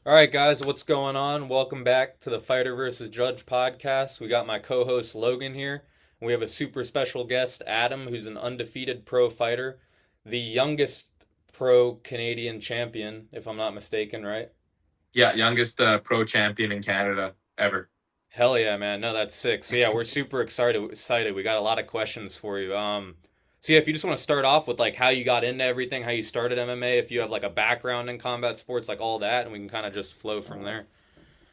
All right, guys, what's going on? Welcome back to the Fighter versus Judge podcast. We got my co-host Logan here. We have a super special guest, Adam, who's an undefeated pro fighter, the youngest pro Canadian champion, if I'm not mistaken, right? Yeah, youngest pro champion in Canada ever. Hell yeah, man. No, that's sick. So yeah, we're super excited. We got a lot of questions for you. So yeah, if you just want to start off with like how you got into everything, how you started MMA, if you have like a background in combat sports, like all that, and we can kind of just flow from there.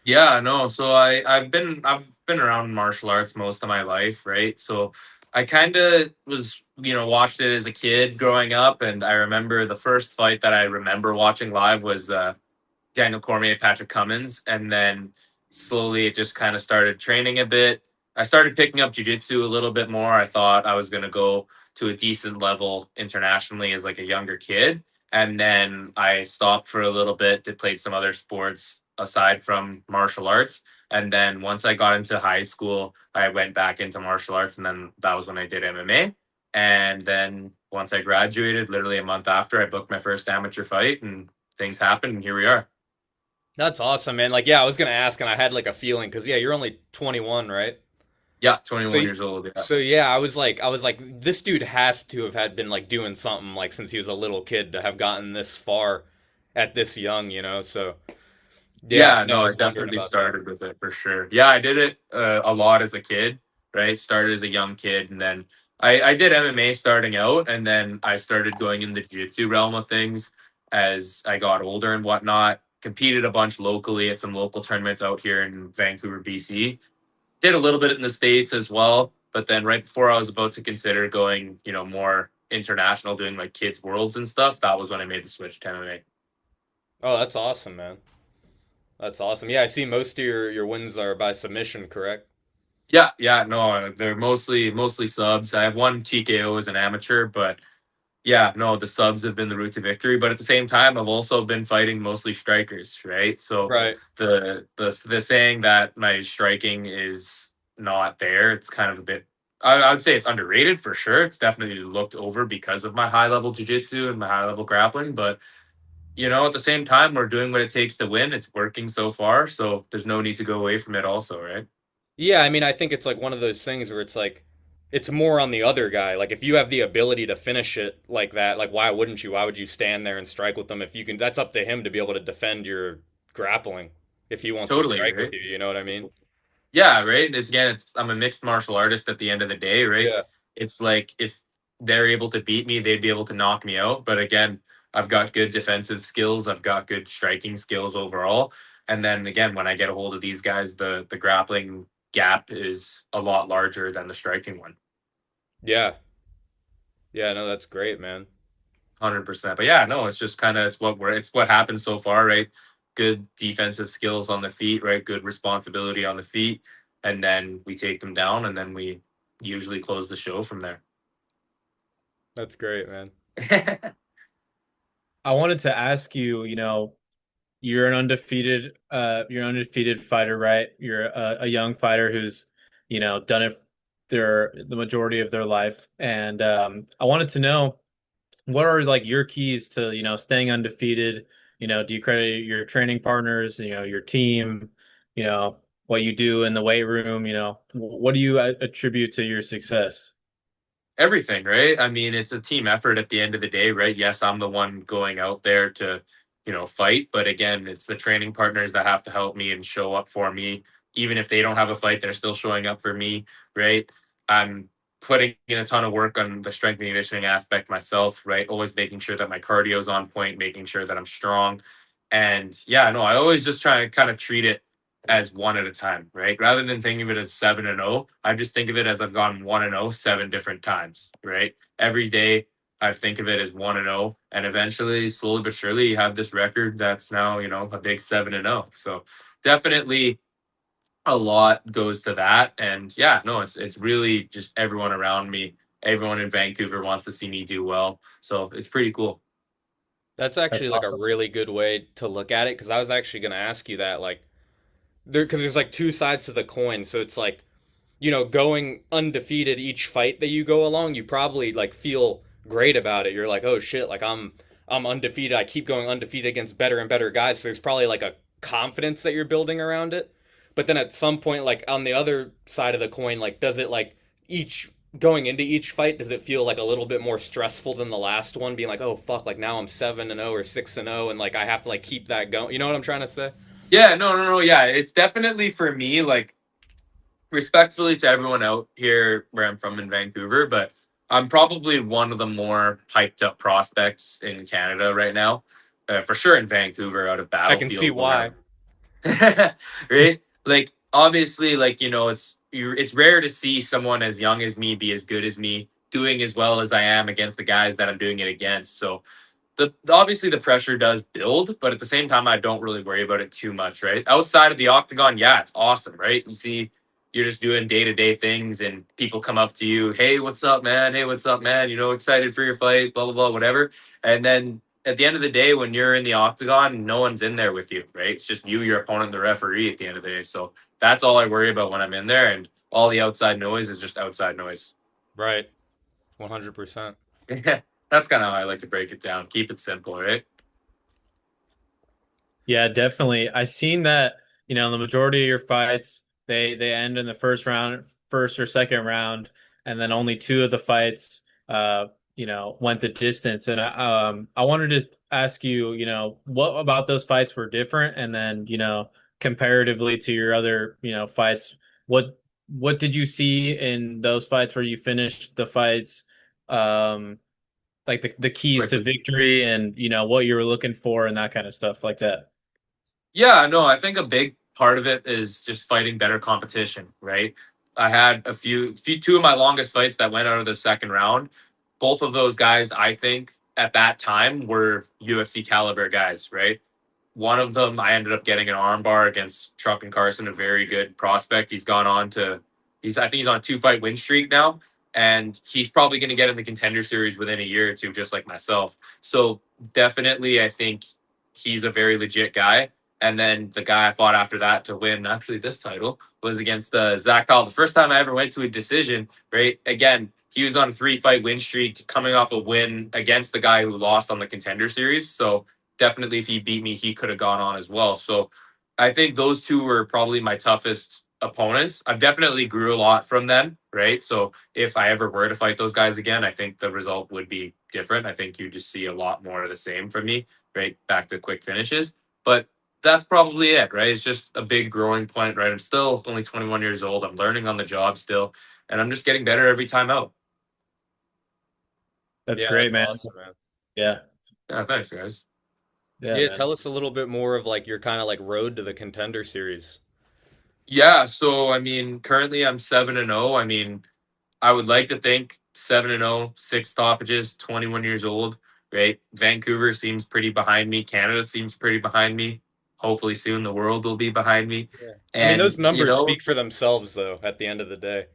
Yeah, no. So I've been around martial arts most of my life, right? So I kind of was, watched it as a kid growing up, and I remember the first fight that I remember watching live was Daniel Cormier, Patrick Cummins, and then slowly it just kind of started training a bit. I started picking up jujitsu a little bit more. I thought I was going to go to a decent level internationally as like a younger kid, and then I stopped for a little bit to play some other sports aside from martial arts. And then once I got into high school, I went back into martial arts, and then that was when I did MMA. And then once I graduated, literally a month after, I booked my first amateur fight, and things happened, and here we are. That's awesome, man. Like, yeah, I was gonna ask, and I had like a feeling because yeah, you're only 21, right? Yeah, So, 21 years old. Yeah, so yeah, I was like, this dude has to have had been like doing something like since he was a little kid to have gotten this far at this young, you know. So, yeah, yeah. no, I No, I was wondering definitely about that. started with it for sure. Yeah, I did it a lot as a kid. Right, started as a young kid, and then I did MMA starting out, and then I started going in the jiu-jitsu realm of things as I got older and whatnot. Competed a bunch locally at some local tournaments out here in Vancouver, BC. Did a little bit in the States as well, but then right before I was about to consider going, more international, doing like kids worlds and stuff, that was when I made the switch to MMA. Oh, that's awesome, man. That's awesome. Yeah, I see most of your wins are by submission, correct? Yeah, yeah, no, they're mostly subs. I have one TKO as an amateur, but yeah, no, the subs have been the route to victory. But at the same time, I've also been fighting mostly strikers, right? So Right. the saying that my striking is not there, it's kind of a bit. I would say it's underrated for sure. It's definitely looked over because of my high level jiu-jitsu and my high level grappling. But at the same time, we're doing what it takes to win. It's working so far, so there's no need to go away from it. Also, right? Yeah, I mean, I think it's like one of those things where it's like it's more on the other guy. Like if you have the ability to finish it like that, like why wouldn't you? Why would you stand there and strike with them if you can? That's up to him to be able to defend your grappling if he wants to Totally, strike with right? you, you know what I mean? Yeah, right. I'm a mixed martial artist at the end of the day, right? Yeah. It's like if they're able to beat me, they'd be able to knock me out. But again, I've got good defensive skills. I've got good striking skills overall. And then again, when I get a hold of these guys, the grappling gap is a lot larger than the striking one. Yeah. Yeah, no, that's great, man. 100%. But yeah, no, it's just kind of it's what happened so far, right? Good defensive skills on the feet, right? Good responsibility on the feet, and then we take them down, and then we usually close the show from there. That's great, man. I wanted to ask you, you're an undefeated fighter, right? You're a young fighter who's, done it the majority of their life. And I wanted to know what are like your keys to, staying undefeated? Do you credit your training partners, your team, what you do in the weight room, what do you attribute to your success? Everything, right? I mean, it's a team effort at the end of the day, right? Yes, I'm the one going out there to, fight, but again, it's the training partners that have to help me and show up for me. Even if they don't have a fight, they're still showing up for me, right? I'm putting in a ton of work on the strength and conditioning aspect myself, right? Always making sure that my cardio is on point, making sure that I'm strong. And yeah, no, I always just try to kind of treat it as one at a time, right? Rather than thinking of it as 7-0, I just think of it as I've gone 1-0 7 different times, right? Every day I think of it as 1-0, and eventually, slowly but surely, you have this record that's now, a big 7-0. So definitely a lot goes to that. And yeah, no, it's really just everyone around me, everyone in Vancouver wants to see me do well. So it's pretty cool. That's That's actually like a awesome. really good way to look at it because I was actually going to ask you that like there's like two sides to the coin. So it's like going undefeated each fight that you go along, you probably like feel great about it. You're like, oh shit, like I'm undefeated. I keep going undefeated against better and better guys. So there's probably like a confidence that you're building around it. But then at some point, like on the other side of the coin, like does it like each going into each fight, does it feel like a little bit more stressful than the last one? Being like, oh fuck, like now I'm 7-0 or 6-0, and like I have to like keep that going. You know what I'm trying to say? Yeah, no. Yeah, it's definitely for me, like, respectfully to everyone out here where I'm from in Vancouver, but I'm probably one of the more hyped up prospects in Canada right now. For sure in Vancouver out of I can see Battlefield why. where right? Like obviously, like it's rare to see someone as young as me be as good as me, doing as well as I am against the guys that I'm doing it against. So the obviously the pressure does build, but at the same time, I don't really worry about it too much, right? Outside of the octagon, yeah, it's awesome, right? You see, you're just doing day to day things, and people come up to you, hey, what's up, man? Hey, what's up, man? You know, excited for your fight, blah blah blah, whatever. And then at the end of the day, when you're in the octagon, no one's in there with you, right? It's just you, your opponent, the referee at the end of the day. So that's all I worry about when I'm in there, and all the outside noise is just outside noise. Right. 100%. Yeah, that's kind of how I like to break it down. Keep it simple, right? Yeah, definitely. I seen that, the majority of your fights, they end in the first round, first or second round, and then only two of the fights went the distance. And I wanted to ask you, what about those fights were different? And then, comparatively to your other, fights, what did you see in those fights where you finished the fights? Like the keys to Quickly. victory and, what you were looking for and that kind of stuff like that. Yeah, no, I think a big part of it is just fighting better competition, right? I had two of my longest fights that went out of the second round. Both of those guys, I think, at that time were UFC caliber guys, right? One of them, I ended up getting an armbar against Truck and Carson, a very good prospect. I think he's on a 2 fight win streak now, and he's probably going to get in the contender series within a year or two, just like myself. So definitely, I think he's a very legit guy. And then the guy I fought after that to win actually this title was against Zach Powell. The first time I ever went to a decision, right? Again, he was on a 3 fight win streak, coming off a win against the guy who lost on the contender series. So definitely, if he beat me, he could have gone on as well. So I think those two were probably my toughest opponents. I've definitely grew a lot from them, right? So if I ever were to fight those guys again, I think the result would be different. I think you just see a lot more of the same from me, right? Back to quick finishes. But that's probably it, right? It's just a big growing point, right? I'm still only 21 years old. I'm learning on the job still, and I'm just getting better every time out. That's Yeah, great, that's man. awesome, man. Yeah. Yeah, thanks, guys. Yeah, Yeah, man. tell us a little bit more of like your kind of like road to the contender series. Yeah, so I mean, currently I'm 7-0. I mean, I would like to think 7-0, 6 stoppages, 21 years old, right? Vancouver seems pretty behind me. Canada seems pretty behind me. Hopefully soon the world will be behind me. Yeah. I mean, And, those numbers speak for themselves, though, at the end of the day.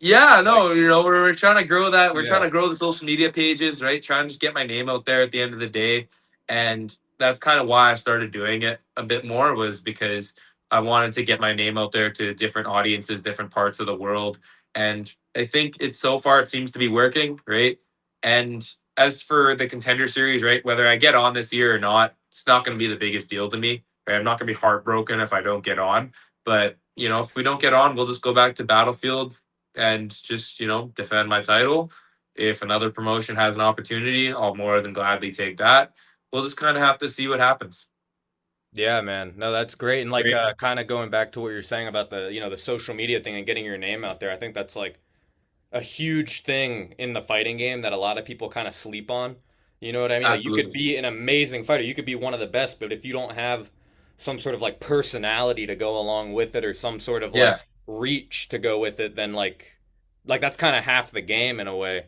yeah, Like, no, we're trying to grow that. We're trying yeah. to grow the social media pages, right? Trying to just get my name out there at the end of the day. And that's kind of why I started doing it a bit more, was because I wanted to get my name out there to different audiences, different parts of the world. And I think it's so far it seems to be working, right? And as for the contender series, right, whether I get on this year or not, it's not going to be the biggest deal to me. Right? I'm not going to be heartbroken if I don't get on. But, if we don't get on, we'll just go back to Battlefield and just defend my title. If another promotion has an opportunity, I'll more than gladly take that. We'll just kind of have to see what happens. Yeah, man. No, that's great. And like Great. kind of going back to what you're saying about the social media thing and getting your name out there. I think that's like a huge thing in the fighting game that a lot of people kind of sleep on. You know what I mean? Like you could Absolutely. be an amazing fighter, you could be one of the best, but if you don't have some sort of like personality to go along with it or some sort of like Yeah. reach to go with it, then like that's kind of half the game in a way.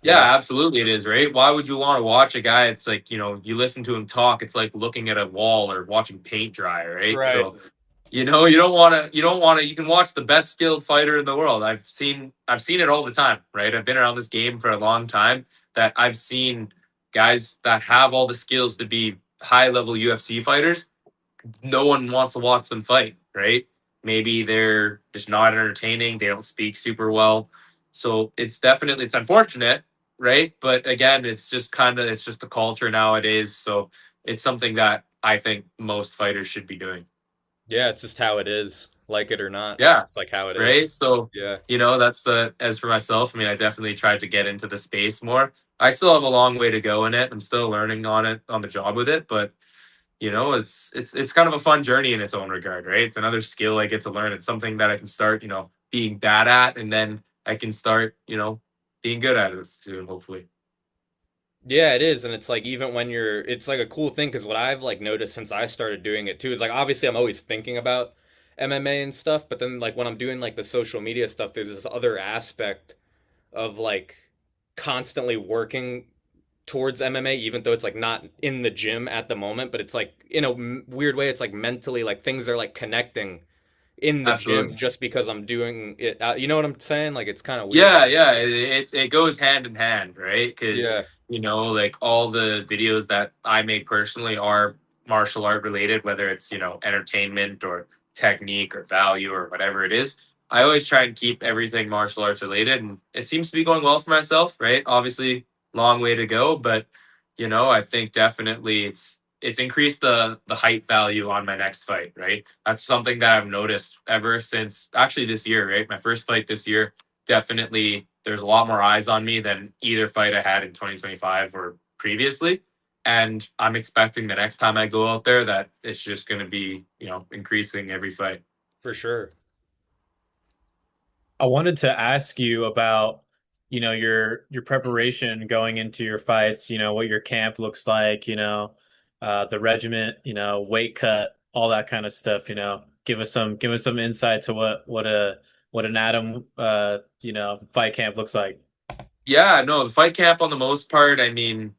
You know? Yeah, absolutely it is, right? Why would you want to watch a guy? It's like, you listen to him talk, it's like looking at a wall or watching paint dry, right? Right. So, you can watch the best skilled fighter in the world. I've seen it all the time, right? I've been around this game for a long time, that I've seen guys that have all the skills to be high level UFC fighters. No one wants to watch them fight, right? Maybe they're just not entertaining. They don't speak super well. So it's unfortunate, right? But again, it's just the culture nowadays. So it's something that I think most fighters should be doing. Yeah, it's just how it is, like it or not. It's Yeah, just like how it is. right. So, Yeah. that's as for myself. I mean, I definitely tried to get into the space more. I still have a long way to go in it. I'm still learning on it, on the job with it, but it's kind of a fun journey in its own regard, right? It's another skill I get to learn. It's something that I can start, being bad at, and then I can start, being good at it soon, hopefully. Yeah, it is, and it's like even when it's like a cool thing because what I've like noticed since I started doing it too is like obviously I'm always thinking about MMA and stuff, but then like when I'm doing like the social media stuff, there's this other aspect of like constantly working towards MMA, even though it's like not in the gym at the moment, but it's like in a weird way, it's like mentally like things are like connecting in the gym Absolutely. just because I'm doing it. You know what I'm saying? Like it's kind of weird. Yeah, yeah, it goes hand in hand, right? Because Yeah, like all the videos that I make personally are martial art related, whether it's entertainment or technique or value or whatever it is. I always try and keep everything martial arts related, and it seems to be going well for myself, right? Obviously, long way to go, but I think definitely it's increased the height value on my next fight, right? That's something that I've noticed ever since actually this year, right? My first fight this year, definitely there's a lot more eyes on me than either fight I had in 2025 or previously. And I'm expecting the next time I go out there that it's just going to be, increasing every fight. for sure. I wanted to ask you about, your preparation going into your fights, what your camp looks like, the regiment, weight cut, all that kind of stuff, give us some insight to what an Adam fight camp looks like. Yeah, no, the fight camp on the most part, I mean,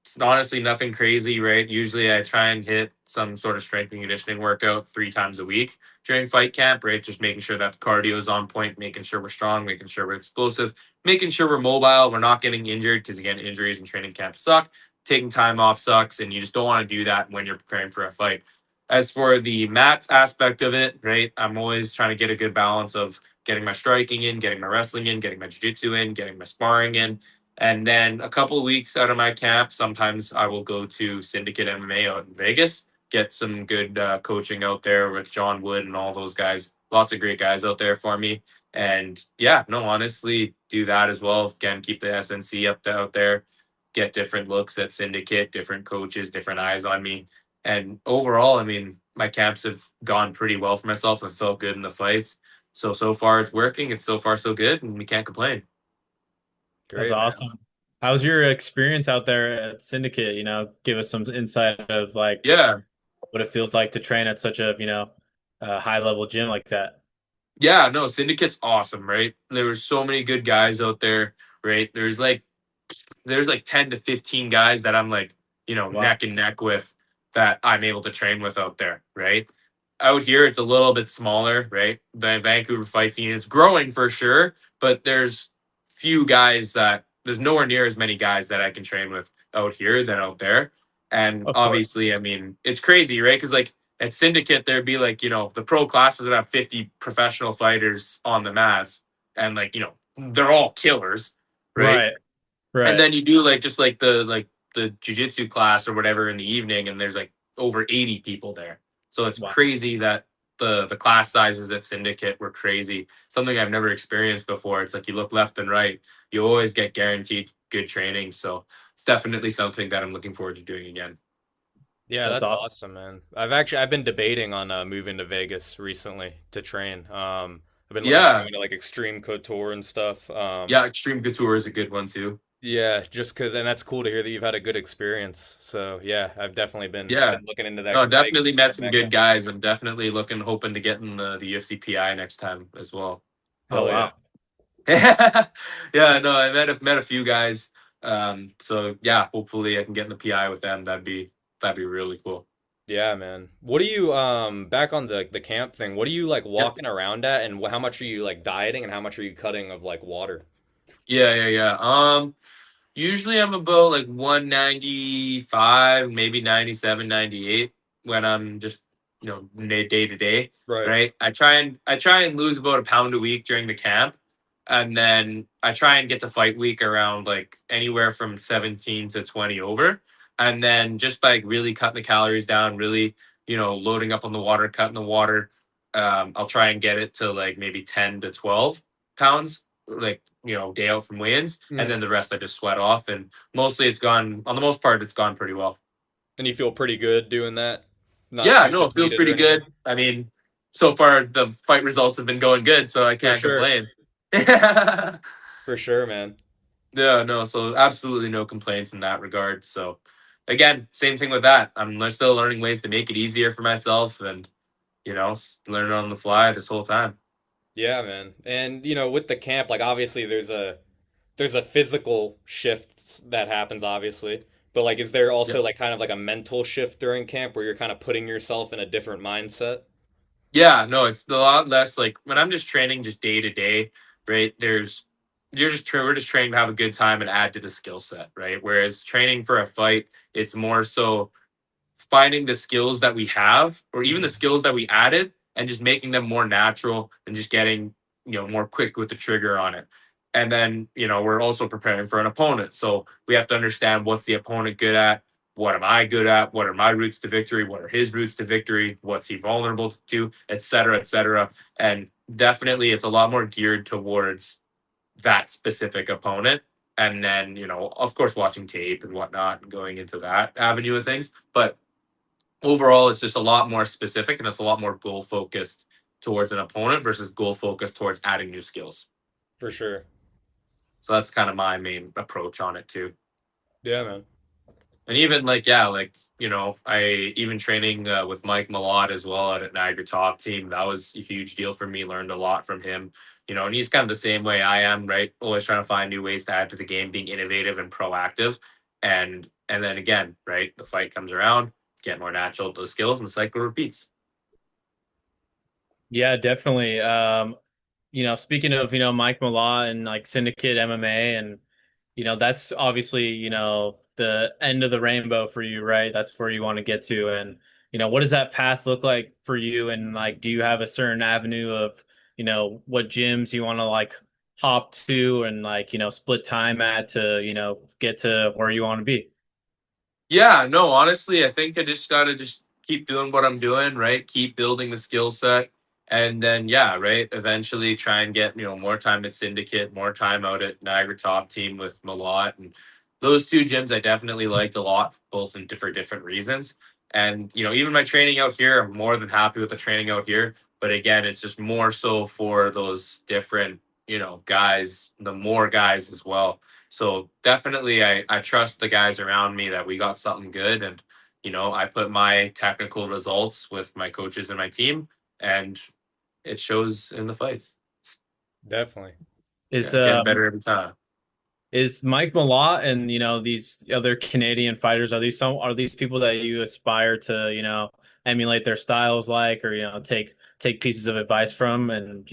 it's honestly nothing crazy, right? Usually I try and hit some sort of strength and conditioning workout 3 times a week during fight camp, right? Just making sure that the cardio is on point, making sure we're strong, making sure we're explosive, making sure we're mobile, we're not getting injured, because again, injuries in training camp suck. Taking time off sucks, and you just don't want to do that when you're preparing for a fight. As for the mats aspect of it, right? I'm always trying to get a good balance of getting my striking in, getting my wrestling in, getting my jiu-jitsu in, getting my sparring in. And then a couple of weeks out of my camp, sometimes I will go to Syndicate MMA out in Vegas, get some good coaching out there with John Wood and all those guys. Lots of great guys out there for me. And yeah, no, honestly, do that as well. Again, keep the SNC out there, get different looks at Syndicate, different coaches, different eyes on me. And overall, I mean, my camps have gone pretty well for myself. I felt good in the fights. So far it's working. It's so far so good, and we can't complain. That's Great, man. awesome. How's your experience out there at Syndicate? Give us some insight of like Yeah. what it feels like to train at such a high level gym like that. Yeah, no, Syndicate's awesome, right? There were so many good guys out there, right? There's like 10 to 15 guys that I'm like, Wow. neck and neck with, that I'm able to train with out there, right? Out here it's a little bit smaller, right? The Vancouver fight scene is growing for sure, but there's nowhere near as many guys that I can train with out here than out there. And Of course. obviously, I mean, it's crazy, right? Because like at Syndicate, there'd be like, the pro classes would have 50 professional fighters on the mats, and like, they're all killers, right? Right. And Right. then you do like just like the jujitsu class or whatever in the evening, and there's like over 80 people there. So it's Wow. crazy that the class sizes at Syndicate were crazy. Something I've never experienced before. It's like you look left and right, you always get guaranteed good training. So it's definitely something that I'm looking forward to doing again. Yeah, That's that's awesome. awesome, man. I've been debating on moving to Vegas recently to train. I've been looking Yeah. into like Extreme Couture and stuff. Yeah, Extreme Couture is a good one too. Yeah, just because, and that's cool to hear that you've had a good experience. So yeah, I've definitely Yeah. been looking into that No, because Vegas definitely is like met a some good mecca. guys. I'm definitely hoping to get in the UFC PI next time as well. Oh Hell yeah. wow. Yeah, no, I met a few guys. So yeah, hopefully I can get in the PI with them. That'd be really cool. Yeah, man. What do you back on the camp thing? What are you like Yep. walking around at, and how much are you like dieting, and how much are you cutting of like water? Yeah, yeah, yeah. Usually I'm about like 195, maybe 97, 98 when I'm just, day to day, Right. right? I try and lose about a pound a week during the camp. And then I try and get to fight week around like anywhere from 17 to 20 over. And then just like really cutting the calories down, really, loading up on the water, cutting the water. I'll try and get it to like maybe 10 to 12 pounds, like, day out from weigh-ins. And Mhm. then the rest I just sweat off. And mostly on the most part, it's gone pretty well. And you feel pretty good doing that? Not Yeah, too no, it feels depleted or pretty anything? good. I mean, so far the fight results have been going good, so I For can't sure. complain. Yeah, For sure, man. no, so absolutely no complaints in that regard. So again, same thing with that. I'm still learning ways to make it easier for myself and, learning on the fly this whole time. Yeah, man. And with the camp, like obviously there's a physical shift that happens obviously. But like is there Yeah. also like kind of like a mental shift during camp where you're kind of putting yourself in a different mindset? Yeah, no, it's a lot less like when I'm just training just day to day, right? We're just training to have a good time and add to the skill set, right? Whereas training for a fight, it's more so finding the skills that we have or even the Mhm. skills that we added and just making them more natural and just getting more quick with the trigger on it. And then we're also preparing for an opponent, so we have to understand what's the opponent good at, what am I good at, what are my routes to victory, what are his routes to victory, what's he vulnerable to, etc., etc. And definitely it's a lot more geared towards that specific opponent. And then of course watching tape and whatnot and going into that avenue of things. But overall, it's just a lot more specific and it's a lot more goal focused towards an opponent versus goal focused towards adding new skills. For sure. So that's kind of my main approach on it too. Yeah, man. And even like, yeah, like, I even training with Mike Malott as well at Niagara Top Team. That was a huge deal for me. Learned a lot from him, and he's kind of the same way I am, right? Always trying to find new ways to add to the game, being innovative and proactive. And then again, right, the fight comes around, get more natural at those skills, and the cycle repeats. Yeah, definitely. Speaking of, Mike Malott and like Syndicate MMA and that's obviously, the end of the rainbow for you, right? That's where you want to get to. And, what does that path look like for you? And like, do you have a certain avenue of, what gyms you want to like hop to and like, split time at to, get to where you want to be? Yeah, no, honestly, I think I just gotta just keep doing what I'm doing, right? Keep building the skill set. And then yeah, right. Eventually try and get, more time at Syndicate, more time out at Niagara Top Team with Malott. And those two gyms I definitely liked a lot, both in different reasons. And, even my training out here, I'm more than happy with the training out here. But again, it's just more so for those different, guys, the more guys as well. So definitely, I trust the guys around me that we got something good, and I put my technical results with my coaches and my team, and it shows in the fights. Definitely. Is Yeah, getting better every time. Is Mike Malott and these other Canadian fighters, are these people that you aspire to emulate their styles like, or take pieces of advice from, and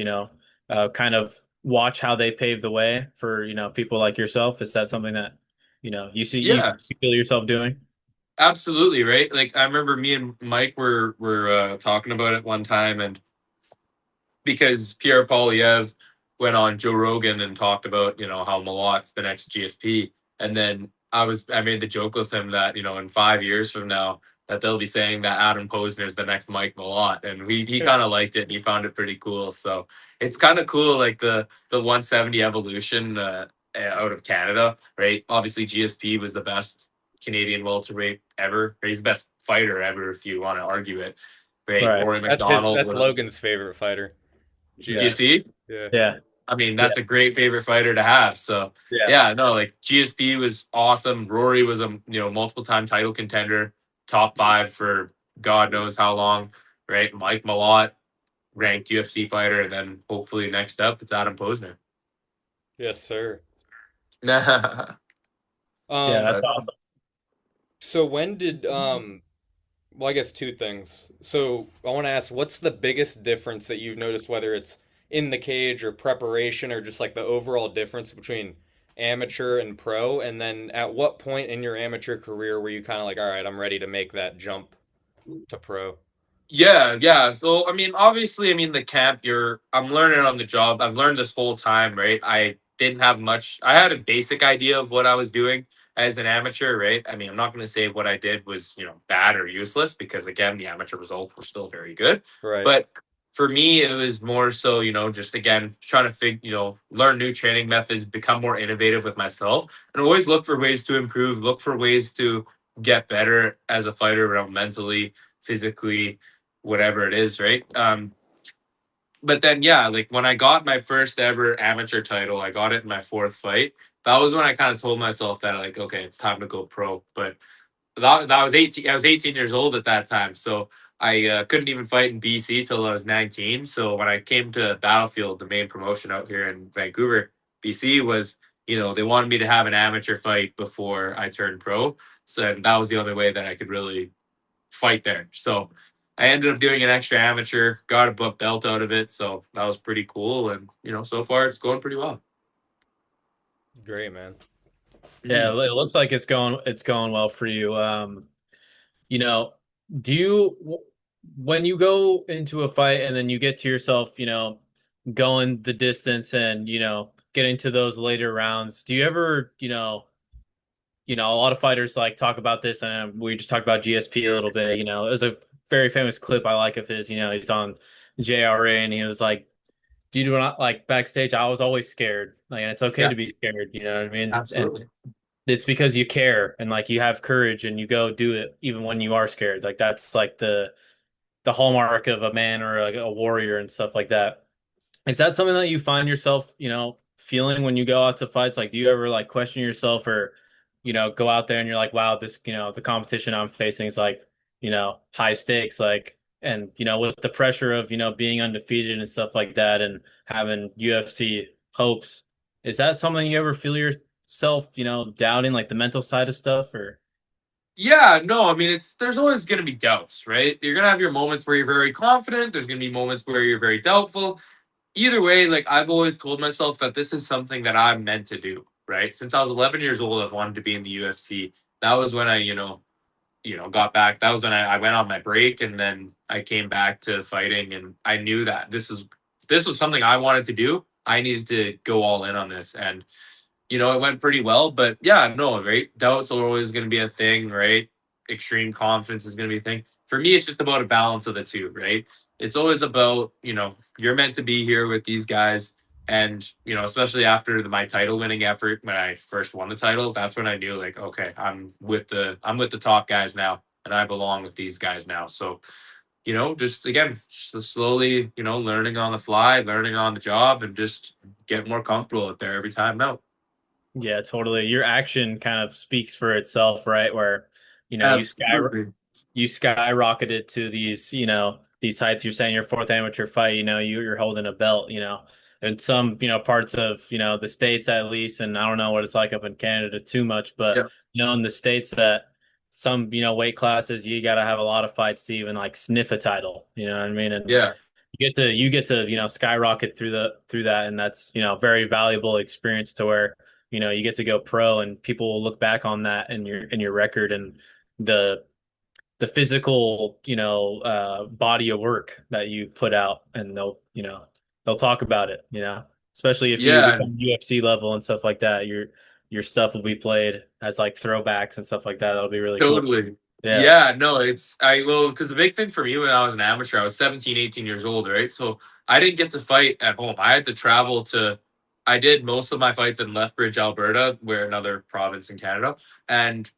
kind of watch how they pave the way for people like yourself? Is that something that you Yeah, feel yourself doing? absolutely, right. Like I remember me and Mike were talking about it one time, and because Pierre Polyev went on Joe Rogan and talked about, how Malott's the next GSP. And then I made the joke with him that, in 5 years from now, that they'll be saying that Adam Posener is the next Mike Malott. And he kind of liked it and he found it pretty cool. So it's kind of cool, like the 170 evolution out of Canada, right? Obviously, GSP was the best Canadian welterweight ever. Or he's the best fighter ever, if you want to argue it. Right? Right. Rory McDonald That's was Logan's favorite fighter. Yeah. GSP. GSP. Yeah. Yeah. I mean, Yeah. that's a great favorite fighter to have. So Yeah. yeah, no, like GSP was awesome. Rory was a multiple time title contender, top five for God knows how long, right? Mike Malott, ranked UFC fighter, and then hopefully next up it's Adam Posner. Yes, sir. but Yeah. Um, That's awesome. so when did well, I guess two things. So I want to ask, what's the biggest difference that you've noticed, whether it's in the cage or preparation or just like the overall difference between amateur and pro? And then at what point in your amateur career were you kind of like, all right, I'm ready to make that jump to pro? yeah. So I mean, obviously, the camp. I'm learning on the job. I've learned this whole time, right? I didn't have much. I had a basic idea of what I was doing, as an amateur, right? I mean, I'm not going to say what I did was, bad or useless because, again, the amateur results were still very good. Right. But for me, it was more so, just again, trying to learn new training methods, become more innovative with myself, and always look for ways to improve, look for ways to get better as a fighter, mentally, physically, whatever it is, right? But then, yeah, like when I got my first ever amateur title, I got it in my fourth fight. That was when I kind of told myself that, like, okay, it's time to go pro. But that was 18. I was 18 years old at that time, so I couldn't even fight in BC till I was 19. So when I came to Battlefield, the main promotion out here in Vancouver, BC, was they wanted me to have an amateur fight before I turned pro. So that was the only way that I could really fight there. So I ended up doing an extra amateur, got a belt out of it. So that was pretty cool. And, so far it's going pretty well. Great, man. Yeah, Mhm. it looks like it's going well for you. You know, do you when you go into a fight and then you get to yourself, going the distance and, getting to those later rounds, do you ever, a lot of fighters like talk about this, and we just talked about GSP a little bit. There's a very famous clip I like of his. He's on JRA and he was like, "Do you not like backstage? I was always scared. Like, and it's okay Yeah, to be scared. You know what I mean? And absolutely. it's because you care and like you have courage and you go do it even when you are scared. Like that's like the hallmark of a man or like a warrior and stuff like that. Is that something that you find yourself, feeling when you go out to fights? Like, do you ever like question yourself or, go out there and you're like, wow, this, the competition I'm facing is like, high stakes, like, and, with the pressure of, being undefeated and stuff like that and having UFC hopes, is that something you ever feel yourself, doubting like the mental side of stuff or? Yeah, no, I mean, there's always going to be doubts, right? You're going to have your moments where you're very confident. There's going to be moments where you're very doubtful. Either way, like I've always told myself that this is something that I'm meant to do, right? Since I was 11 years old, I've wanted to be in the UFC. That was when I, got back. That was when I went on my break, and then I came back to fighting, and I knew that this was something I wanted to do. I needed to go all in on this, and it went pretty well. But yeah, no, right? Doubts are always going to be a thing, right? Extreme confidence is going to be a thing. For me, it's just about a balance of the two, right? It's always about, you're meant to be here with these guys. And, especially after my title winning effort when I first won the title, that's when I knew like, okay, I'm with the top guys now and I belong with these guys now. So, just again, just slowly, learning on the fly, learning on the job, and just get more comfortable out there every time out. Yeah, totally. Your action kind of speaks for itself, right? Where, Absolutely. you skyrocketed to these, these heights. You're saying your fourth amateur fight, you're holding a belt, and some, parts of, the States at least, and I don't know what it's like up in Canada too much, but Yeah. in the States that some, weight classes, you got to have a lot of fights to even like sniff a title, you know what I mean? And Yeah. you get to, skyrocket through that, and that's, very valuable experience to where, you get to go pro and people will look back on that and your record and the physical, body of work that you put out and they'll talk about it, especially if you Yeah. become UFC level and stuff like that, your stuff will be played as like throwbacks and stuff like that. That'll be really cool. Totally. Yeah. Yeah, no, because the big thing for me when I was an amateur, I was 17, 18 years old, right? So I didn't get to fight at home. I had to travel I did most of my fights in Lethbridge, Alberta, where another province in Canada. And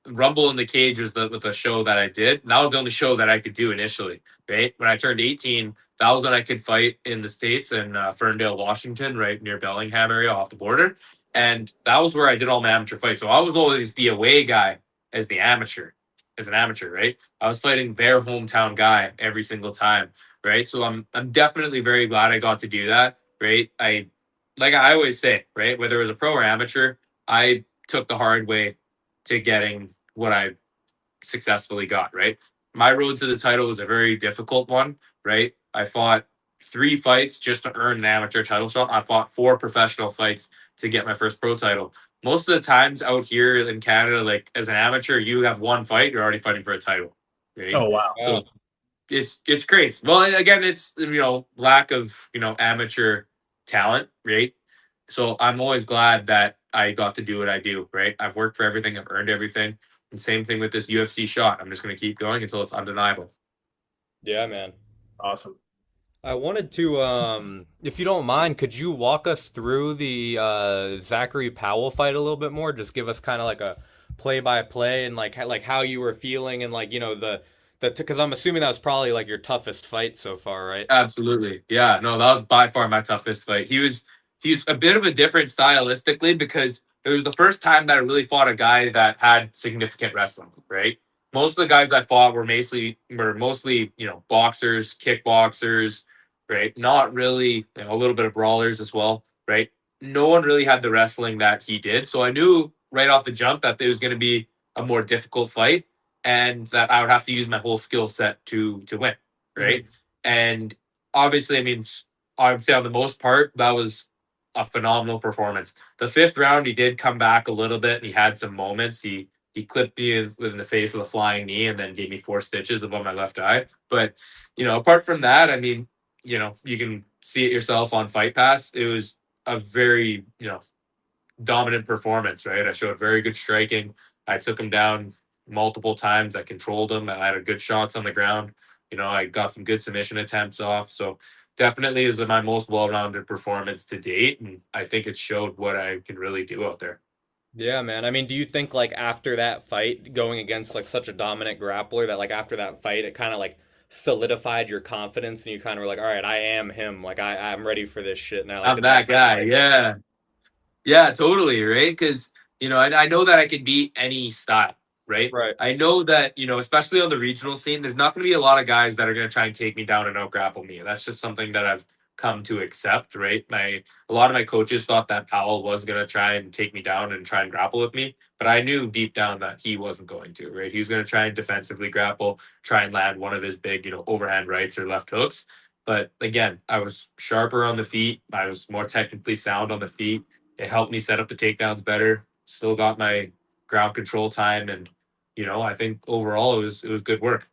Rumble in the Cage was the show that I did. And that was the only show that I could do initially, right? When I turned 18, that was when I could fight in the States in Ferndale, Washington, right near Bellingham area off the border. And that was where I did all my amateur fights. So I was always the away guy as an amateur, right? I was fighting their hometown guy every single time, right? So I'm definitely very glad I got to do that, right? Like I always say, right? Whether it was a pro or amateur, I took the hard way to getting what I successfully got, right? My road to the title was a very difficult one, right? I fought 3 fights just to earn an amateur title shot. I fought 4 professional fights to get my first pro title. Most of the times out here in Canada, like as an amateur, you have 1 fight, you're already fighting for a title, right? Oh, wow. Wow. So it's crazy. Well, again, it's lack of amateur talent, right? So I'm always glad that I got to do what I do, right? I've worked for everything, I've earned everything. And same thing with this UFC shot. I'm just going to keep going until it's undeniable. Yeah, man. Awesome. I wanted to, if you don't mind, could you walk us through the Zachary Powell fight a little bit more? Just give us kind of like a play by play and like how you were feeling and like the because I'm assuming that was probably like your toughest fight so far, right? Absolutely. Yeah, no, that was by far my toughest fight. He's a bit of a different stylistically because it was the first time that I really fought a guy that had significant wrestling, right? Most of the guys I fought were mostly, boxers, kickboxers, right? Not really, a little bit of brawlers as well, right? No one really had the wrestling that he did. So I knew right off the jump that it was going to be a more difficult fight and that I would have to use my whole skill set to win, right? Hmm. And obviously, I mean, I would say on the most part, that was a phenomenal performance. The fifth round, he did come back a little bit, and he had some moments. He clipped me in the face with a flying knee, and then gave me 4 stitches above my left eye. But apart from that, I mean, you can see it yourself on Fight Pass. It was a very dominant performance, right? I showed very good striking. I took him down multiple times. I controlled him. I had good shots on the ground. I got some good submission attempts off. So definitely is my most well-rounded performance to date, and I think it showed what I can really do out there. Yeah, man. I mean, do you think like after that fight, going against like such a dominant grappler, that like after that fight, it kind of like solidified your confidence and you kind of were like, all right, I am him. Like I'm ready for this shit now. Like I'm did that that kind of guy. like Yeah. Yeah, totally, right? Because I know that I can beat any style, right? right. I know that especially on the regional scene, there's not going to be a lot of guys that are going to try and take me down and out grapple me. That's just something that I've come to accept, right? A lot of my coaches thought that Powell was going to try and take me down and try and grapple with me, but I knew deep down that he wasn't going to, right? He was going to try and defensively grapple, try and land one of his big, overhand rights or left hooks. But again, I was sharper on the feet. I was more technically sound on the feet. It helped me set up the takedowns better. Still got my ground control time, and I think overall it was good work.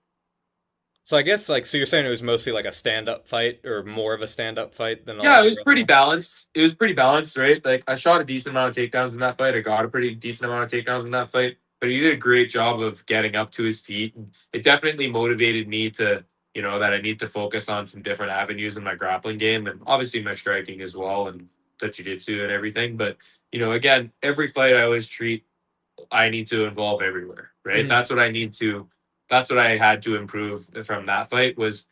So I guess like so you're saying it was mostly like a stand-up fight or more of a stand-up fight than a Yeah, lot it of was pretty wrestling. balanced. It was pretty balanced, right? Like I shot a decent amount of takedowns in that fight. I got a pretty decent amount of takedowns in that fight. But he did a great job of getting up to his feet. And it definitely motivated me to, that I need to focus on some different avenues in my grappling game and obviously my striking as well and the jiu-jitsu and everything. But, again, every fight I always treat I need to evolve everywhere, right? Hmm. That's what I had to improve from that fight was,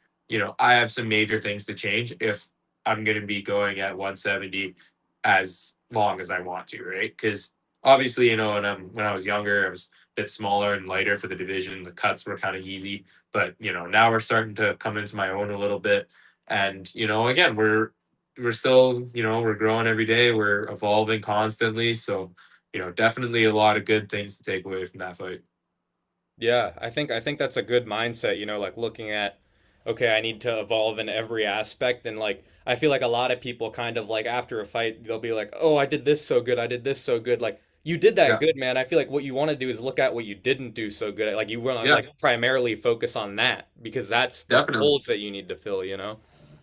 I have some major things to change if I'm going to be going at 170 as long as I want to, right? Because obviously, when I was younger, I was a bit smaller and lighter for the division. The cuts were kind of easy, but now we're starting to come into my own a little bit. And again, we're still, we're growing every day. We're evolving constantly. So definitely a lot of good things to take away from that fight. Yeah, I think that's a good mindset, like looking at okay, I need to evolve in every aspect and like I feel like a lot of people kind of like after a fight they'll be like, "Oh, I did this so good. I did this so good." Like you did that Yeah, good, man. I feel like what you want to do is look at what you didn't do so good. Like you want to yeah, like primarily focus on that because that's the definitely. holes that you need to fill. And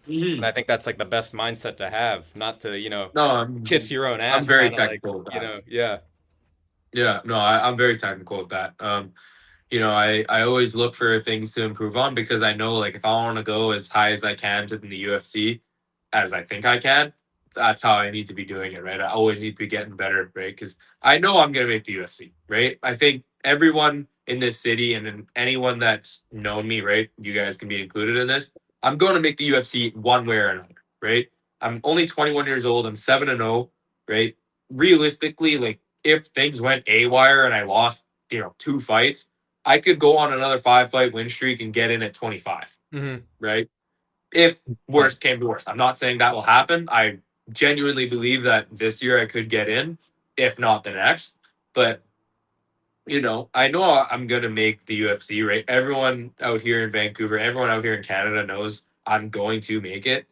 Mhm. I think that's like the best mindset to have, not to, No, kiss your own I'm ass very kind of like, technical with that. yeah. Yeah, no, I'm very technical with that. I always look for things to improve on because I know like if I want to go as high as I can in the UFC as I think I can, that's how I need to be doing it, right? I always need to be getting better, right? Because I know I'm gonna make the UFC, right? I think everyone in this city and then anyone that's known me, right? You guys can be included in this. I'm going to make the UFC one way or another, right? I'm only 21 years old. I'm 7-0, right? Realistically, like if things went AWire and I lost, 2 fights, I could go on another 5 fight win streak and get in at 25, Hmm. right? If Right. worst came to worst. I'm not saying that will happen. I genuinely believe that this year I could get in, if not the next. But, I know I'm going to make the UFC, right? Everyone out here in Vancouver, everyone out here in Canada knows I'm going to make it.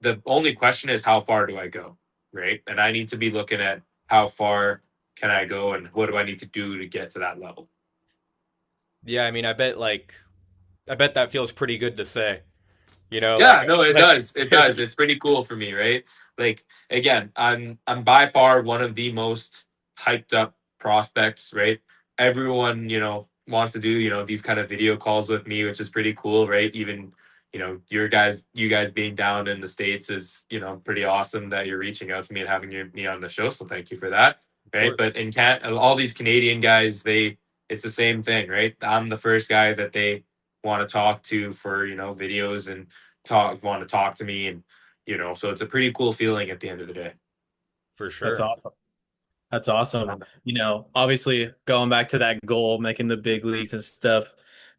The only question is how far do I go, right? And I need to be looking at how far can I go and what do I need to do to get to that level. Yeah, I mean, I bet that feels pretty good to say, like Yeah, no, it that's does. It does. It's pretty cool for me, right? Like again, I'm by far one of the most hyped up prospects, right? Everyone, wants to do, these kind of video calls with me, which is pretty cool, right? Even, you guys being down in the States is, pretty awesome that you're reaching out to me and having me on the show. So thank you for that. Of Right. course. But all these Canadian guys, it's the same thing, right? I'm the first guy that they want to talk to for, videos and want to talk to me. And, so it's a pretty cool feeling at the end of the day. For That's sure. awesome. That's awesome. Obviously going back to that goal, making the big leagues and stuff,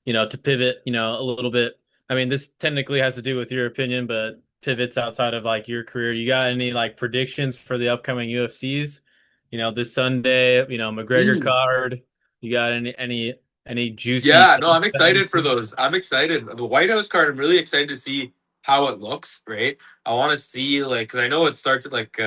to pivot, a little bit. I mean, this technically has to do with your opinion, but pivots outside of like your career. You got any like predictions for the upcoming UFCs? This Sunday, McGregor Mm. card. You got any juicy Yeah, no, takes? I'm excited for those. I'm excited. The White House card, I'm really excited to see how it looks, right? I want to see, like, because I know it starts at like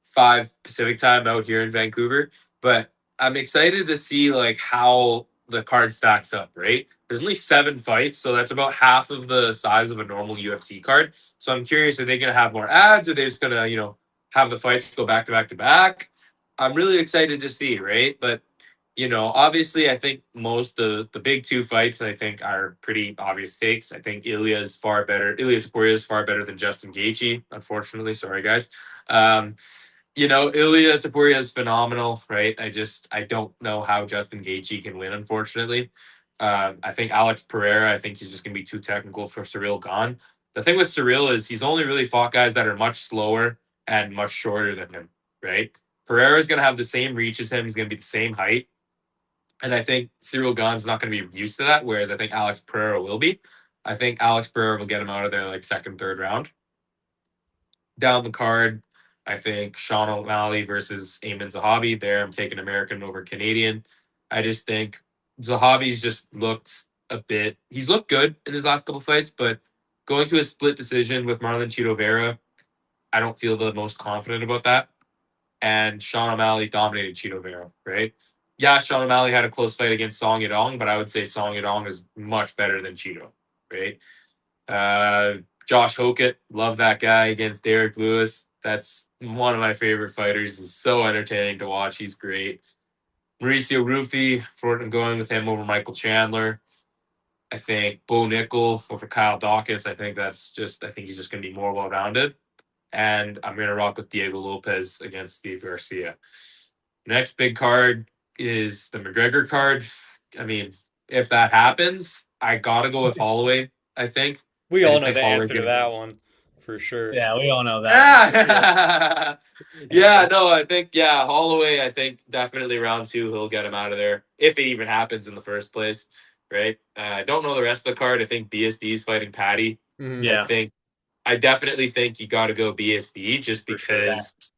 5 Pacific time out here in Vancouver, but I'm excited to see like how the card stacks up, right? There's only 7 fights, so that's about half of the size of a normal UFC card. So I'm curious, are they going to have more ads? Or are they just going to, have the fights go back to back to back? I'm really excited to see, right? But obviously, I think most of the big 2 fights, I think, are pretty obvious takes. I think Ilya Topuria is far better than Justin Gaethje. Unfortunately, sorry guys. Ilya Topuria is phenomenal, right? I don't know how Justin Gaethje can win. Unfortunately, I think Alex Pereira. I think he's just gonna be too technical for Cyril Gahn. The thing with Cyril is he's only really fought guys that are much slower and much shorter than him, right? Pereira is gonna have the same reach as him. He's gonna be the same height. And I think Cyril Gahn's not going to be used to that, whereas I think Alex Pereira will be. I think Alex Pereira will get him out of there like second, third round. Down the card, I think Sean O'Malley versus Eamon Zahabi. There, I'm taking American over Canadian. I just think Zahabi's just looked he's looked good in his last couple fights, but going to a split decision with Marlon Chito Vera, I don't feel the most confident about that. And Sean O'Malley dominated Chito Vera, right? Yeah, Sean O'Malley had a close fight against Song Yadong, but I would say Song Yadong is much better than Chito, right? Josh Hokett, love that guy against Derek Lewis. That's one of my favorite fighters. He's so entertaining to watch. He's great. Mauricio Rufy, I'm going with him over Michael Chandler. I think Bo Nickel over Kyle Dawkins. I think he's just going to be more well rounded. And I'm going to rock with Diego Lopez against Steve Garcia. Next big card is the McGregor card. I mean, if that happens, I got to go with Holloway, I think. We I all just know think the Holloway's answer to going to. that one, for sure. Yeah, we all know that one. Ah! Yeah, no, I think, yeah, Holloway, I think definitely round 2, he'll get him out of there, if it even happens in the first place, right? I don't know the rest of the card. I think BSD's fighting Patty. Hmm. Yeah, I definitely think you got to go BSD just For sure. yeah, because,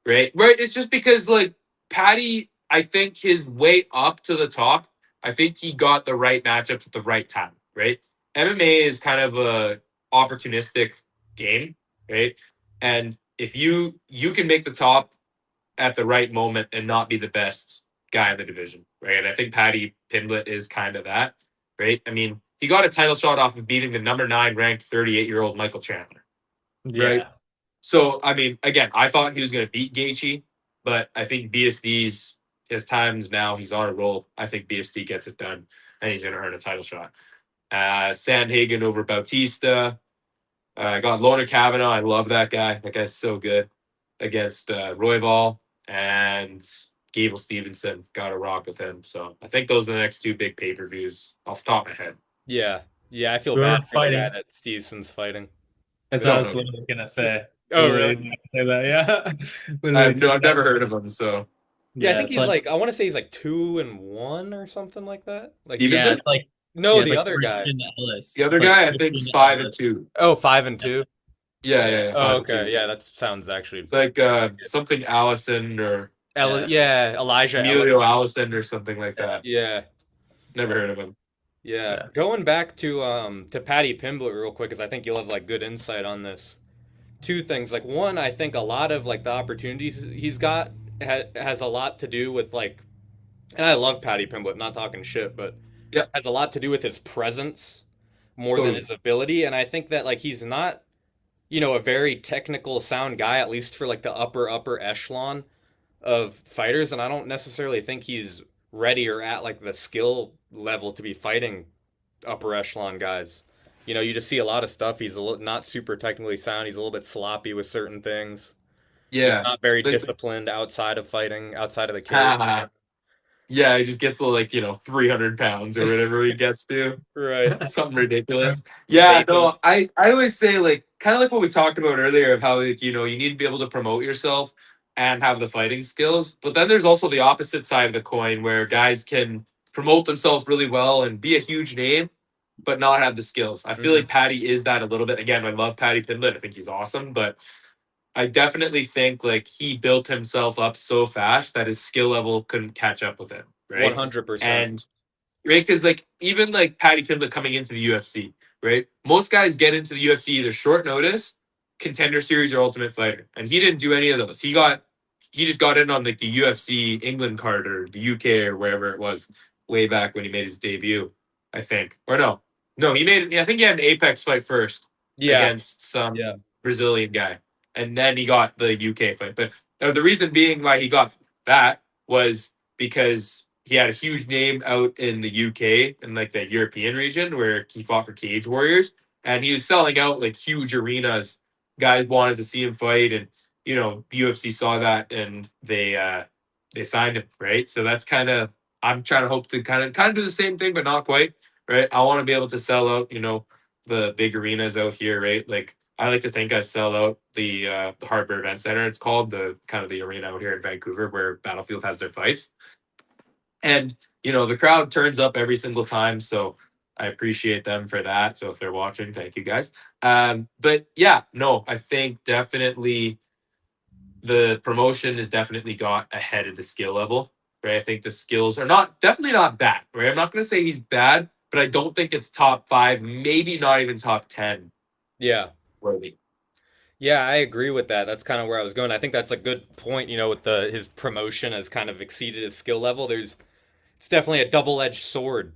right? Right. It's just because, like, Patty, I think his way up to the top, I think he got the right matchups at the right time, right? MMA is kind of a opportunistic game, right? And if you can make the top at the right moment and not be the best guy in the division, right? And I think Patty Pimblett is kind of that, right? I mean, he got a title shot off of beating the number 9 ranked 38-year-old Michael Chandler, right? yeah, So, I mean, again, I thought he was going to beat Gaethje, but I think BSD's his times now. He's on a roll. I think BSD gets it done, and he's going to earn a title shot. Sandhagen over Bautista. I got Loner Kavanaugh. I love that guy. That guy's so good against Royval and Gable Stevenson. Got to rock with him. So I think those are the next 2 big pay-per-views off the top of my head. Yeah. Yeah, I feel bad whoever's for the guy fighting. that Stevenson's fighting. That's I what I don't was know. literally gonna say. Oh, really? Literally gonna say that. Yeah, literally I've took never that. heard of him. So Yeah, I Yeah, think it's he's like like, I want to say he's like 2-1 or something like that. Like he, yeah, Stevenson, it's like no, yeah, it's the like other guy. Christian the Ellis. other It's like guy, I think, is Christian 5 and Ellis. 2. Oh, 5-2. Yeah, Yeah, yeah, yeah, Oh, 5 and 2. okay. Yeah, that sounds actually It's like something Allison or yeah, Yeah, Elijah Emilio Ellison. Allison or something like yeah, that. Yeah. Never heard of him. Yeah. yeah. Going back to Patty Pimblett real quick, because I think you'll have like good insight on this. 2 things. Like one, I think a lot of like the opportunities he's got has a lot to do with like, and I love Patty Pimblett, not talking shit, but Yeah, has a lot to do with his presence more than totally. his ability. And I think that like he's not, a very technical sound guy, at least for like the upper echelon of fighters, and I don't necessarily think he's ready or at like the skill level to be fighting upper echelon guys. You just see a lot of stuff. He's not super technically sound. He's a little bit sloppy with certain things. Yeah. Not very Like, disciplined outside of fighting, outside of the cage. yeah, he just gets to like, 300 pounds or whatever he gets to. Right. Something ridiculous. Yeah, Vaping. no, I always say like kind of like what we talked about earlier of how like, you need to be able to promote yourself and have the fighting skills. But then there's also the opposite side of the coin where guys can promote themselves really well and be a huge name, but not have the skills. I feel Hmm. like Patty is that a little bit. Again, I love Patty Pimblett. I think he's awesome, but I definitely think like he built himself up so fast that his skill level couldn't catch up with him, right? 100%. And right? Because like even like Patty Pimblett coming into the UFC, right? Most guys get into the UFC either short notice, contender series, or Ultimate Fighter, and he didn't do any of those. He just got in on like the UFC England card or the UK or wherever it was way back when he made his debut, I think. Or no, he made. I think he had an Apex fight first Yeah. against Yeah. some Brazilian guy, and then he got the UK fight. But the reason being why he got that was because he had a huge name out in the UK and like the European region where he fought for Cage Warriors, and he was selling out like huge arenas. Guys wanted to see him fight, and UFC saw that and they signed him, right? So that's kind of I'm trying to hope to kind of do the same thing, but not quite, right? I want to be able to sell out, the big arenas out here, right? Like I like to think I sell out the Harbour Event Center. It's called the kind of the arena out here in Vancouver where Battlefield has their fights. And, the crowd turns up every single time. So I appreciate them for that. So if they're watching, thank you guys. But yeah, no, I think definitely the promotion has definitely got ahead of the skill level, right? I think the skills are definitely not bad, right? I'm not going to say he's bad, but I don't think it's top five, maybe not even top 10 Yeah. worthy. Yeah, I agree with that. That's kind of where I was going. I think that's a good point, with the his promotion has kind of exceeded his skill level. It's definitely a double-edged sword,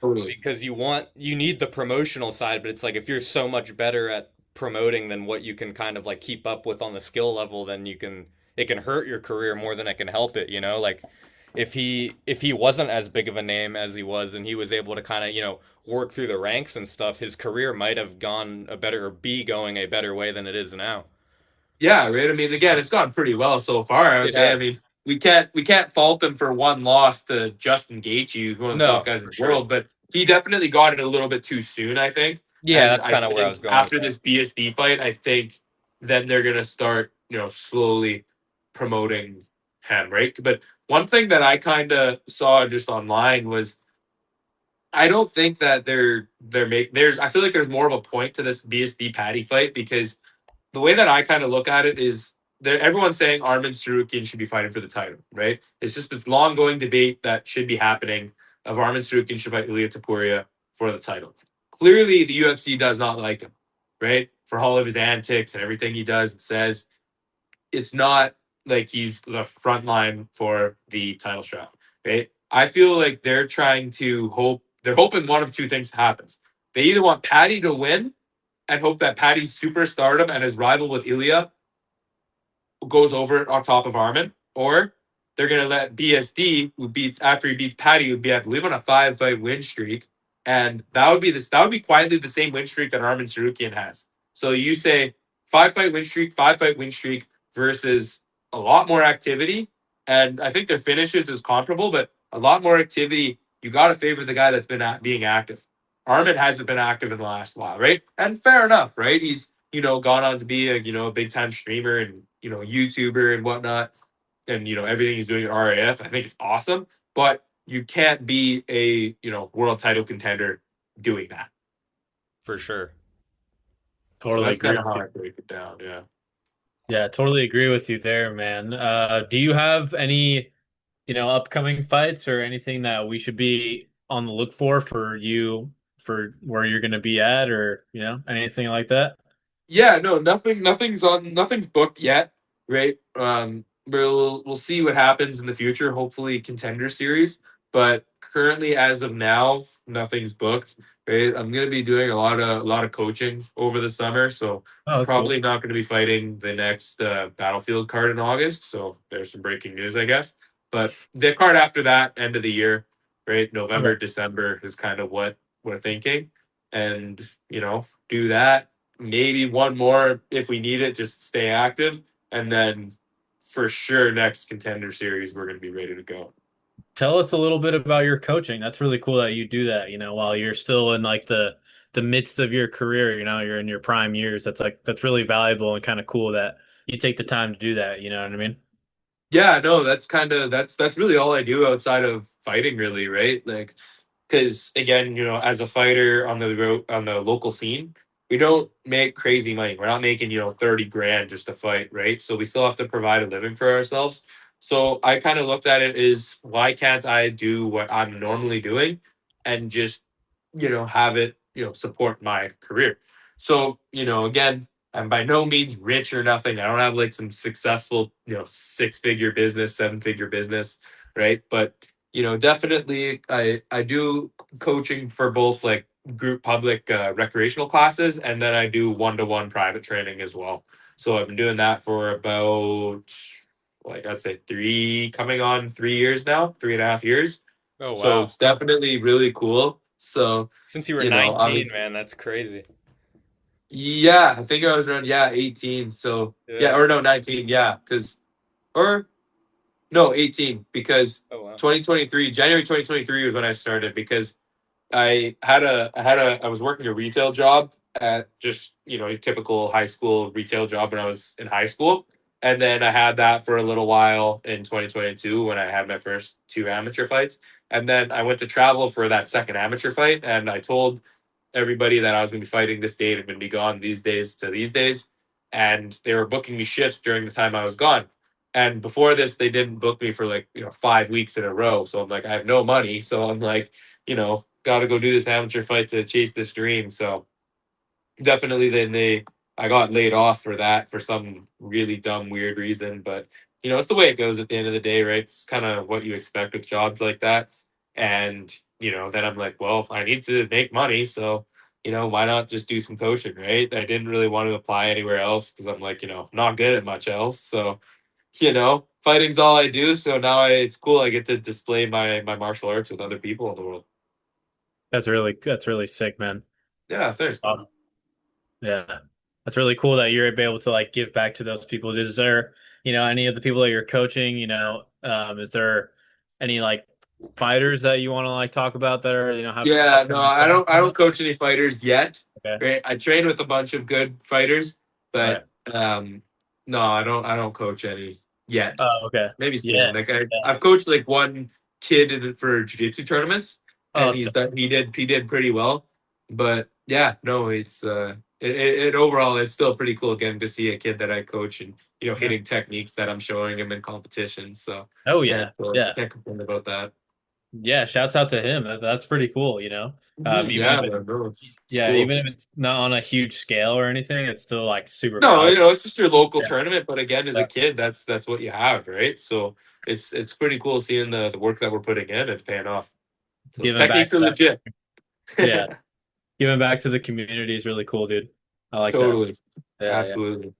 Totally. because you need the promotional side, but it's like if you're so much better at promoting than what you can kind of like keep up with on the skill level, then it can hurt your career more than it can help it, like if he wasn't as big of a name as he was and he was able to kind of, work through the ranks and stuff, his career might have gone a better or be going a better way than it is now. Yeah, right. I mean, again, it's gone pretty well so far, I would It say. I has. mean, we can't fault him for one loss to Justin Gaethje, who's one of the top No, guys in for the sure. world, but he definitely got it a little bit too soon, I think. Yeah, And that's I kind of where I was think going with after that. this BSD fight, I think then they're gonna start, slowly promoting him, right? But one thing that I kind of saw just online was I don't think that there's I feel like there's more of a point to this BSD Patty fight because the way that I kind of look at it is everyone's saying Armin Sarukian should be fighting for the title, right? It's just this long going debate that should be happening of Armin Sarukian should fight Ilia Topuria for the title. Clearly, the UFC does not like him, right? For all of his antics and everything he does and says, it's not like he's the front line for the title shot, right? I feel like they're hoping one of two things happens. They either want Patty to win and hope that Patty's superstardom and his rival with Ilya goes over on top of Armin, or they're gonna let BSD, who beats after he beats Patty, would be I believe on a 5-fight win streak, and that would be quietly the same win streak that Armin Sarukian has. So you say 5-fight win streak versus a lot more activity, and I think their finishes is comparable, but a lot more activity. You got to favor the guy that's been being active. Armin hasn't been active in the last while, right? And fair enough, right? He's gone on to be a big time streamer and YouTuber and whatnot, and everything he's doing at RAF. I think it's awesome, but you can't be a world title contender doing that. For sure. So Totally that's agree kind of with how you. I break it down. Yeah. Yeah, totally agree with you there, man. Do you have any, upcoming fights or anything that we should be on the look for you for where you're going to be at or, anything like that? Yeah, no, nothing's booked yet, right? We'll see what happens in the future. Hopefully, contender series, but currently, as of now, nothing's booked. right? I'm gonna be doing a lot of coaching over the summer, so Oh, that's cool. probably not going to be fighting the next Battlefield card in August. So there's some breaking news, I guess. But the card after that, end of the year, right? Okay. November, December is kind of what we're thinking, and do that. Maybe one more if we need it, just stay active, and then for sure next contender series we're going to be ready to go. Tell us a little bit about your coaching. That's really cool that you do that, while you're still in like the midst of your career, you're in your prime years. That's really valuable and kind of cool that you take the time to do that, you know what I mean? Yeah, no, that's really all I do outside of fighting, really, right? Like, because again, as a fighter on the road on the local scene, we don't make crazy money. We're not making 30 grand just to fight, right? So we still have to provide a living for ourselves. So I kind of looked at it as, why can't I do what I'm normally doing and just have it support my career. So again, I'm by no means rich or nothing. I don't have like some successful 6-figure business, 7-figure business, right? But definitely I do coaching for both like group public recreational classes, and then I do one-to-one private training as well. So I've been doing that for about, like, I'd say coming on 3 years now, 3.5 years. Oh So wow. it's definitely really cool. So Since you were 19, obviously, man, that's crazy. yeah, I think I was around, 18. So yeah, Yeah. or no, 19, yeah, because, or no, 18, because Oh wow. 2023, January 2023 was when I started, because I was working a retail job at just, a typical high school retail job when I was in high school. And then I had that for a little while in 2022 when I had my first two amateur fights. And then I went to travel for that second amateur fight. And I told everybody that I was going to be fighting this date and going to be gone these days to these days. And they were booking me shifts during the time I was gone. And before this, they didn't book me for like, 5 weeks in a row. So I'm like, I have no money. So I'm like, got to go do this amateur fight to chase this dream. So definitely, then I got laid off for that for some really dumb, weird reason. But it's the way it goes at the end of the day, right? It's kind of what you expect with jobs like that. And then I'm like, well, I need to make money, so why not just do some coaching, right? I didn't really want to apply anywhere else because I'm like, not good at much else. So fighting's all I do. So now it's cool. I get to display my martial arts with other people in the world. That's really sick, man. Yeah, thanks, man. Awesome. Yeah. That's really cool that you're able to like give back to those people. Is there, any of the people that you're coaching, is there any like fighters that you want to like talk about that are, have some Yeah, no, upcoming I fights don't. I coming don't up? coach any fighters yet. Okay. Right, I train with a bunch of good fighters, Right. but no, I don't. I don't coach any yet. Oh, okay. Maybe Yeah. soon. Like Yeah. I've coached like one kid for jiu-jitsu tournaments, Oh, and that's he's dope. done. He did pretty well. But yeah, no, it's it overall it's still pretty cool getting to see a kid that I coach and Yeah. hitting techniques that I'm showing him in competitions. So Oh yeah. can't Yeah. can't complain about that. Yeah. Shouts out to him. That's pretty cool. Mhm. Even if Yeah, it, man, no, it's yeah, cool. even if it's not on a huge scale or anything, it's still like super No, valuable. it's just your local Yeah. tournament, but again, as a Yeah. kid, that's what you have, right? So it's pretty cool seeing the work that we're putting in. It's paying off. So Giving back techniques to are that. legit. Yeah. Giving back to the community is really cool, dude. I like that. Totally, Yeah, yeah. absolutely.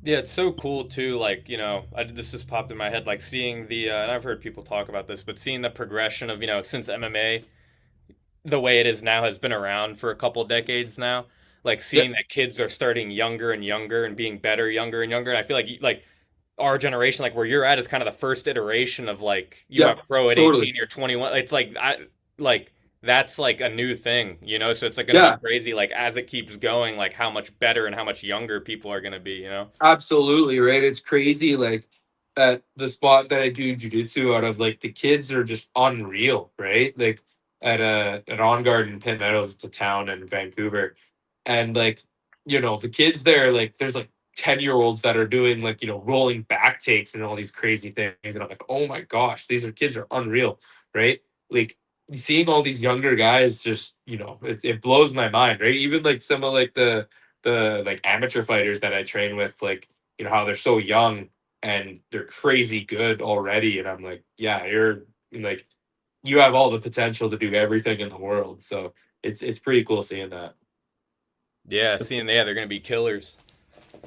Yeah, it's so cool too. Like, this just popped in my head, like seeing and I've heard people talk about this, but seeing the progression of, since MMA, the way it is now, has been around for a couple decades now. Like Yeah, seeing that kids are starting younger and younger and being better younger and younger. And I feel like our generation, like where you're at, is kind of the first iteration of like you yeah, went pro at totally. 18, you're 21. It's like that's like a new thing. So it's like going to be Yeah, crazy, like as it keeps going, like how much better and how much younger people are going to be. absolutely, right. It's crazy. Like at the spot that I do jujitsu out of, like the kids are just unreal, right? Like at an On Garden Pit Meadows, it's a town in Vancouver, and like the kids there, like there's like 10-year-olds that are doing like rolling back takes and all these crazy things, and I'm like, oh my gosh, these are kids are unreal, right? Like seeing all these younger guys, just it blows my mind, right? Even like some of like the like amateur fighters that I train with, like how they're so young and they're crazy good already, and I'm like, yeah, you're like, you have all the potential to do everything in the world. So it's pretty cool seeing that. Yeah, That's, seeing they're gonna be killers.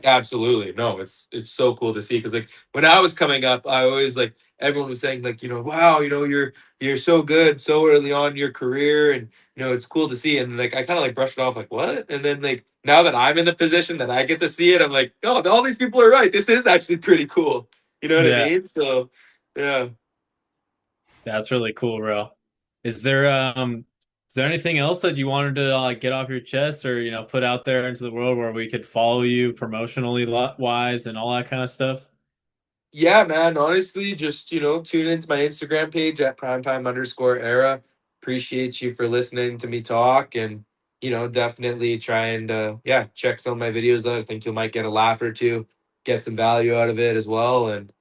Absolutely. No, it's so cool to see because like when I was coming up, I always like everyone was saying like, wow, you're so good so early on in your career and it's cool to see and like I kind of like brushed it off like what? And then like now that I'm in the position that I get to see it, I'm like, oh, all these people are right. This is actually pretty cool. You know what I yeah, mean? So, yeah. that's really cool, bro. Is there is there anything else that you wanted to get off your chest or put out there into the world where we could follow you promotionally wise and all that kind of stuff? Yeah, man. Honestly, just tune into my Instagram page at primetime_era. Appreciate you for listening to me talk, and definitely try and check some of my videos out. I think you might get a laugh or two, get some value out of it as well. And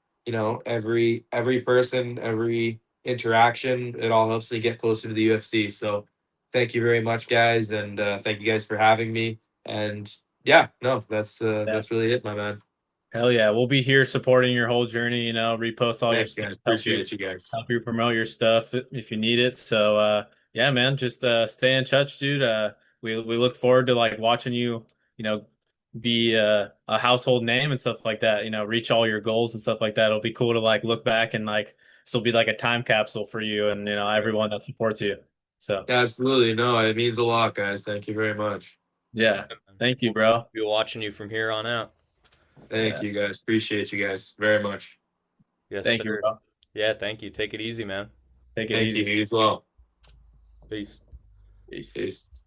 every person, every interaction, it all helps me get closer to the UFC. So, thank you very much, guys, and thank you guys for having me. And yeah, no, Yeah. that's really it, my man. Hell yeah. We'll be here supporting your whole journey, repost all your Thanks, stuff, guys. Appreciate you guys. help you promote your stuff if you need it. So yeah, man, just stay in touch, dude. We look forward to watching you, you know, be a household name and stuff like that, reach all your goals and stuff like that. It'll be cool to look back and this will be like a time capsule for you and everyone that supports you. So Absolutely. No, it means a lot, guys. Thank you very much. yeah. Thank you, We'll bro. be watching you from here on out. Thank Yeah. you, guys. Appreciate you guys very much. Yes, Thank you, sir. bro. Yeah, thank you. Take it easy, man. Take it Thank you. easy. You as well. Peace. Peace. Peace.